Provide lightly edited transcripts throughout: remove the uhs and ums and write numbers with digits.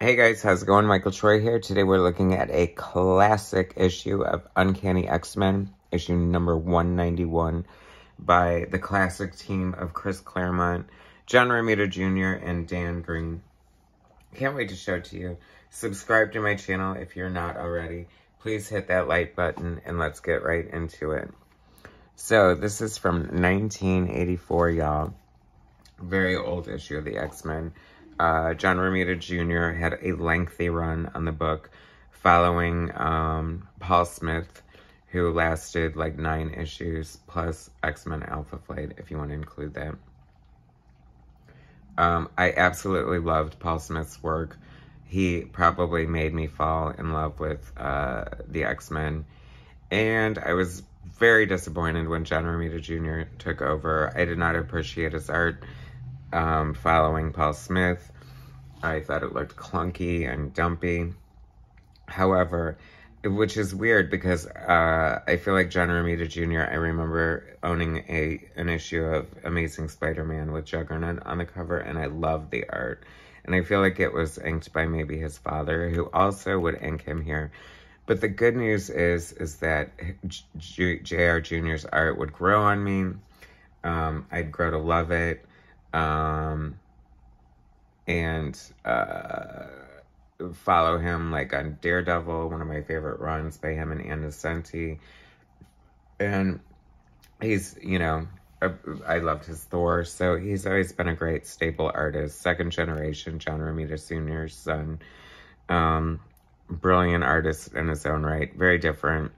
Hey guys, how's it going? Michael Troy here. Today we're looking at a classic issue of Uncanny X-Men, issue number 191, by the classic team of Chris Claremont, John Romita Jr., and Dan Green. Can't wait to show it to you. Subscribe to my channel if you're not already. Please hit that like button and let's get right into it. So this is from 1984, y'all. Very old issue of the X-Men. John Romita Jr. had a lengthy run on the book following Paul Smith, who lasted like 9 issues, plus X-Men Alpha Flight, if you want to include that. I absolutely loved Paul Smith's work. He probably made me fall in love with the X-Men. And I was very disappointed when John Romita Jr. took over. I did not appreciate his art. Following Paul Smith, I thought it looked clunky and dumpy. However, which is weird because I feel like John Romita Jr., I remember owning an issue of Amazing Spider-Man with Juggernaut on the cover, and I loved the art. And I feel like it was inked by maybe his father, who also would ink him here. But the good news is that JR Jr.'s art would grow on me. I'd grow to love it. And follow him like on Daredevil, one of my favorite runs by him and Anna Senti. And he's, you know, I loved his Thor, so he's always been a great staple artist. Second generation John Romita Sr.'s son. Brilliant artist in his own right. Very different.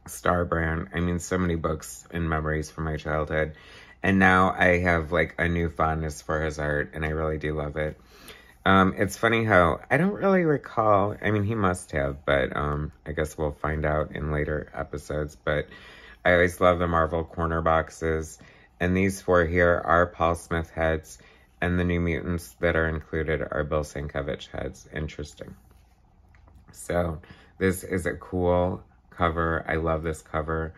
Star brand. I mean, so many books and memories from my childhood. And now I have, like, a new fondness for his art, and I really do love it. It's funny how, I don't really recall, I mean, he must have, but I guess we'll find out in later episodes. But I always love the Marvel corner boxes, and these 4 here are Paul Smith heads, and the New Mutants that are included are Bill Sienkiewicz heads. Interesting. So, this is a cool cover. I love this cover.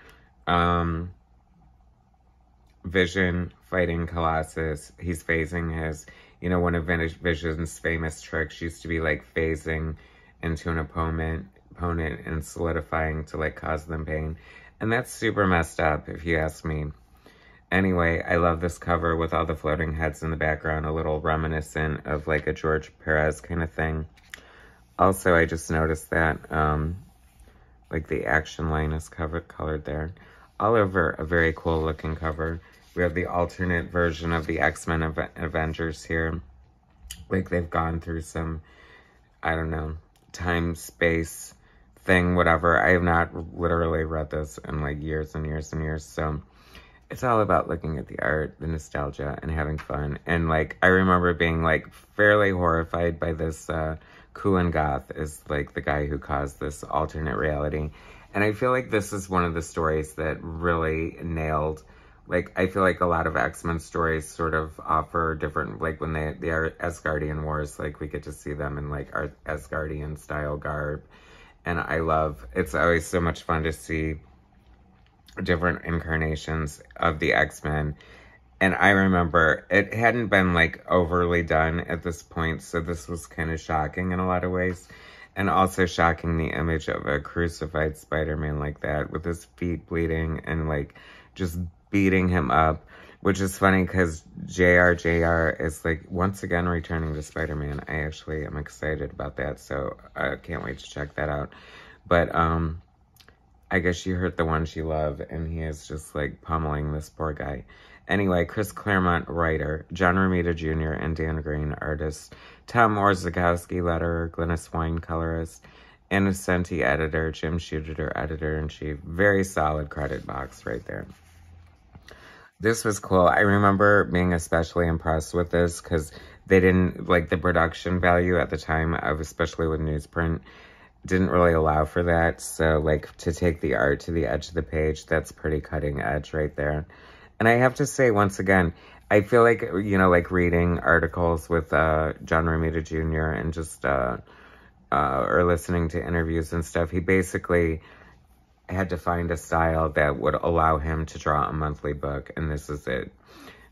Vision fighting Colossus. He's phasing his, you know, one of Vision's famous tricks used to be like phasing into an opponent and solidifying to like cause them pain. And that's super messed up if you ask me. Anyway, I love this cover with all the floating heads in the background, a little reminiscent of like a George Perez kind of thing. Also, I just noticed that like the action line is colored there. All over a very cool looking cover. We have the alternate version of the X-Men Avengers here. Like they've gone through some, I don't know, time, space thing, whatever. I have not literally read this in like years and years and years. So it's all about looking at the art, the nostalgia, and having fun. And like, I remember being like fairly horrified by this Kulan Goth is like the guy who caused this alternate reality. And I feel like this is one of the stories that really nailed, like, I feel like a lot of X-Men stories sort of offer different, like, when they are Asgardian wars, like, we get to see them in, like, our Asgardian-style garb. And I love, it's always so much fun to see different incarnations of the X-Men. And I remember it hadn't been, like, overly done at this point, so this was kind of shocking in a lot of ways. And also shocking, the image of a crucified Spider-Man like that with his feet bleeding and like just beating him up, which is funny because JR is like once again returning to Spider-Man. I actually am excited about that, so I can't wait to check that out. But I guess you heard the ones you love, and he is just like pummeling this poor guy. Anyway, Chris Claremont, writer, John Romita Jr. and Dan Green, artist, Tom Orzechowski, letterer, Glynis Wine, colorist, Anna Senti, editor, Jim Shooter, editor-in-chief. Very solid credit box right there. This was cool. I remember being especially impressed with this because they didn't, like, the production value at the time, of especially with newsprint, didn't really allow for that. So, like, to take the art to the edge of the page, that's pretty cutting edge right there. And I have to say, once again, I feel like, you know, like reading articles with John Romita Jr. and just, or listening to interviews and stuff, he basically had to find a style that would allow him to draw a monthly book, and this is it.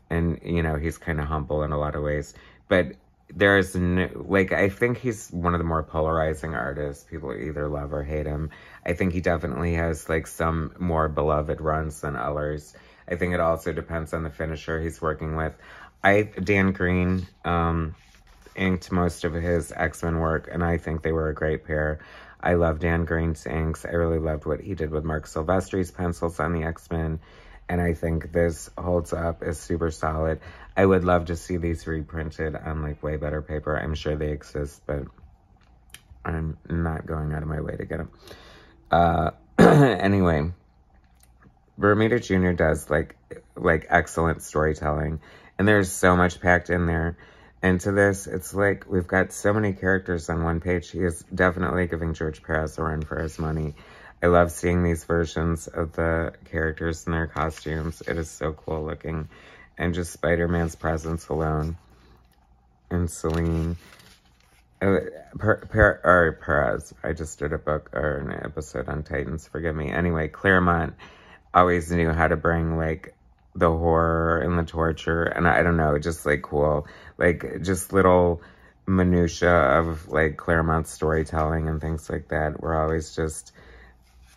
And, you know, he's kind of humble in a lot of ways. But there's no, like, I think he's one of the more polarizing artists. People either love or hate him. I think he definitely has, like, some more beloved runs than others. I think it also depends on the finisher he's working with. Dan Green inked most of his X-Men work, and I think they were a great pair. I love Dan Green's inks. I really loved what he did with Mark Silvestri's pencils on the X-Men, and I think this holds up, is super solid. I would love to see these reprinted on, like, way better paper. I'm sure they exist, but I'm not going out of my way to get them. Anyway, Romita Jr. does, like excellent storytelling, and there's so much packed in there. And to this, it's like, we've got so many characters on one page. He is definitely giving George Perez a run for his money. I love seeing these versions of the characters in their costumes. It is so cool looking. And just Spider-Man's presence alone. And Celine. Perez. I just did a book, or an episode on Titans, forgive me. Anyway, Claremont always knew how to bring, like, the horror and the torture, and I don't know, just, like, cool, like, just little minutia of, like, Claremont's storytelling and things like that were always just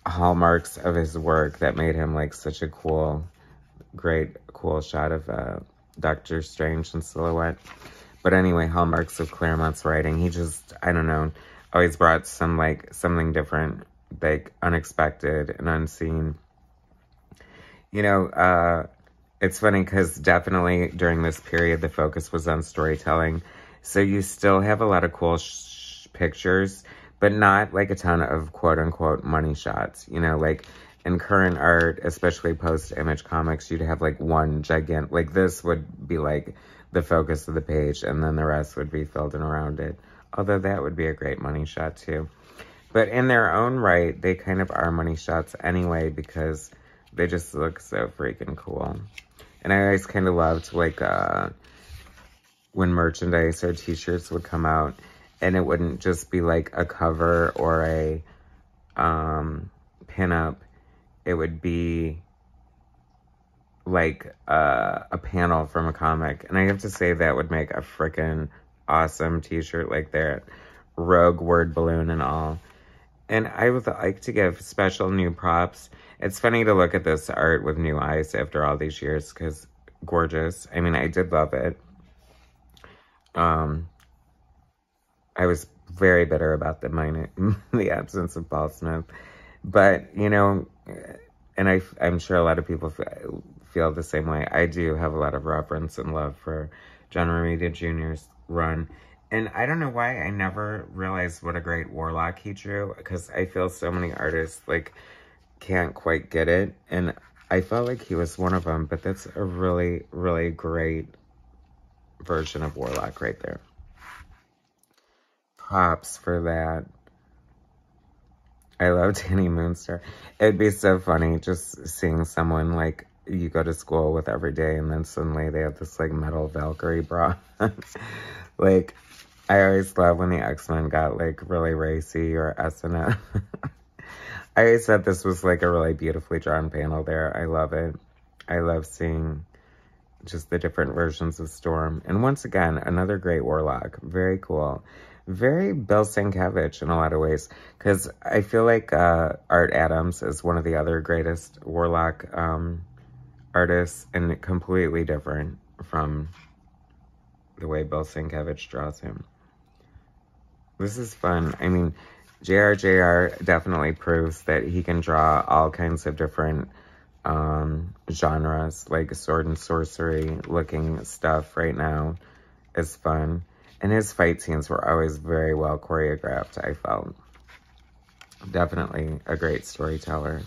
hallmarks of his work that made him, like, such a cool, cool shot of Doctor Strange in silhouette. But anyway, hallmarks of Claremont's writing. He just, I don't know, always brought some, like, something different, like, unexpected and unseen. You know, it's funny because definitely during this period, the focus was on storytelling. So you still have a lot of cool pictures, but not, like, a ton of quote-unquote money shots. You know, like, in current art, especially post-Image Comics, you'd have, like, one gigantic, like, this would be, like, the focus of the page, and then the rest would be filled in around it. Although that would be a great money shot, too. But in their own right, they kind of are money shots anyway, because they just look so freaking cool. And I always kind of loved, like, when merchandise or t-shirts would come out, and it wouldn't just be, like, a cover or a pinup. It would be, like, a panel from a comic. And I have to say that would make a freaking awesome t-shirt like that. Rogue word balloon and all. And I would like to give special new props. It's funny to look at this art with new eyes after all these years, because gorgeous. I mean, I did love it. I was very bitter about the absence of Paul Smith. But, you know, and I'm sure a lot of people feel the same way. I do have a lot of reverence and love for John Romita Jr.'s run. And I don't know why I never realized what a great Warlock he drew, because I feel so many artists, like, can't quite get it. And I felt like he was one of them, but that's a really, really great version of Warlock right there. Props for that. I love Danny Moonstar. It'd be so funny just seeing someone, like, you go to school with every day, and then suddenly they have this, like, metal Valkyrie bra. Like, I always love when the X-Men got, like, really racy, or S&M. I always thought this was, like, a really beautifully drawn panel there. I love it. I love seeing just the different versions of Storm. And once again, another great Warlock. Very cool. Very Bill Sienkiewicz in a lot of ways. Because I feel like Art Adams is one of the other greatest Warlock artists, and completely different from the way Bill Sienkiewicz draws him. This is fun. I mean, JR definitely proves that he can draw all kinds of different genres, like sword and sorcery looking stuff right now is fun. And his fight scenes were always very well choreographed, I felt. Definitely a great storyteller.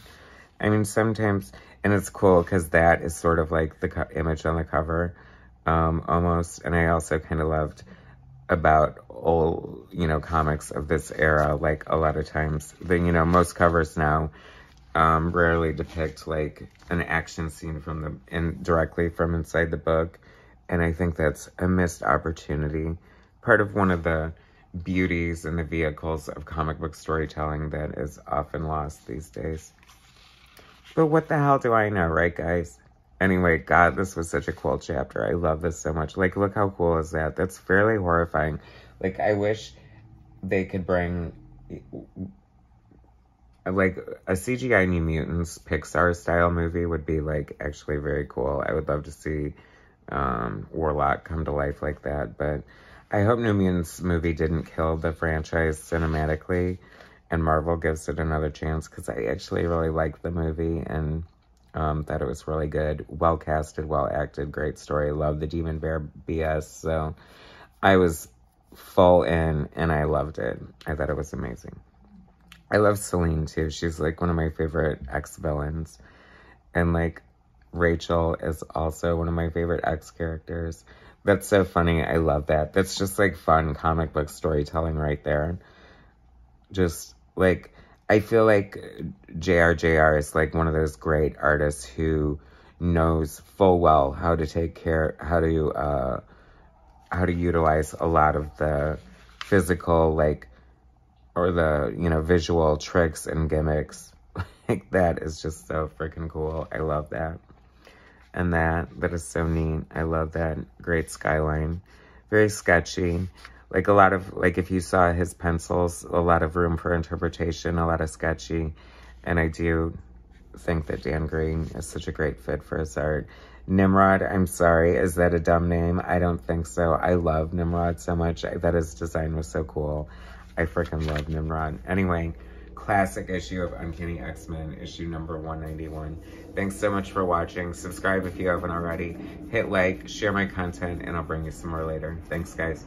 I mean, sometimes, and it's cool because that is sort of like the image on the cover, almost. And I also kind of loved about old, you know, comics of this era, like a lot of times, you know, most covers now rarely depict like an action scene from directly from inside the book. And I think that's a missed opportunity. Part of one of the beauties and the vehicles of comic book storytelling that is often lost these days. But what the hell do I know, right, guys? Anyway, God, this was such a cool chapter. I love this so much. Like, look how cool is that? That's fairly horrifying. Like, I wish they could bring, like, a CGI New Mutants Pixar-style movie would be, like, actually very cool. I would love to see Warlock come to life like that. But I hope New Mutants movie didn't kill the franchise cinematically, and Marvel gives it another chance, because I actually really liked the movie, and thought it was really good. Well casted, well acted, great story. Love the Demon Bear BS. So I was full in, and I loved it. I thought it was amazing. I love Selene too. She's like one of my favorite ex-villains. And like Rachel is also one of my favorite ex-characters. That's so funny. I love that. That's just like fun comic book storytelling right there. Just like, I feel like JR is like one of those great artists who knows full well how to take care, how to utilize a lot of the physical, like, or the, you know, visual tricks and gimmicks. Like, that is just so freaking cool. I love that. And that is so neat. I love that. Great skyline. Very sketchy. Like, a lot of, like, if you saw his pencils, a lot of room for interpretation, a lot of sketchy. And I do think that Dan Green is such a great fit for his art. Nimrod, I'm sorry, is that a dumb name? I don't think so. I love Nimrod so much. That his design was so cool. I freaking love Nimrod. Anyway, classic issue of Uncanny X-Men, issue number 191. Thanks so much for watching. Subscribe if you haven't already. Hit like, share my content, and I'll bring you some more later. Thanks, guys.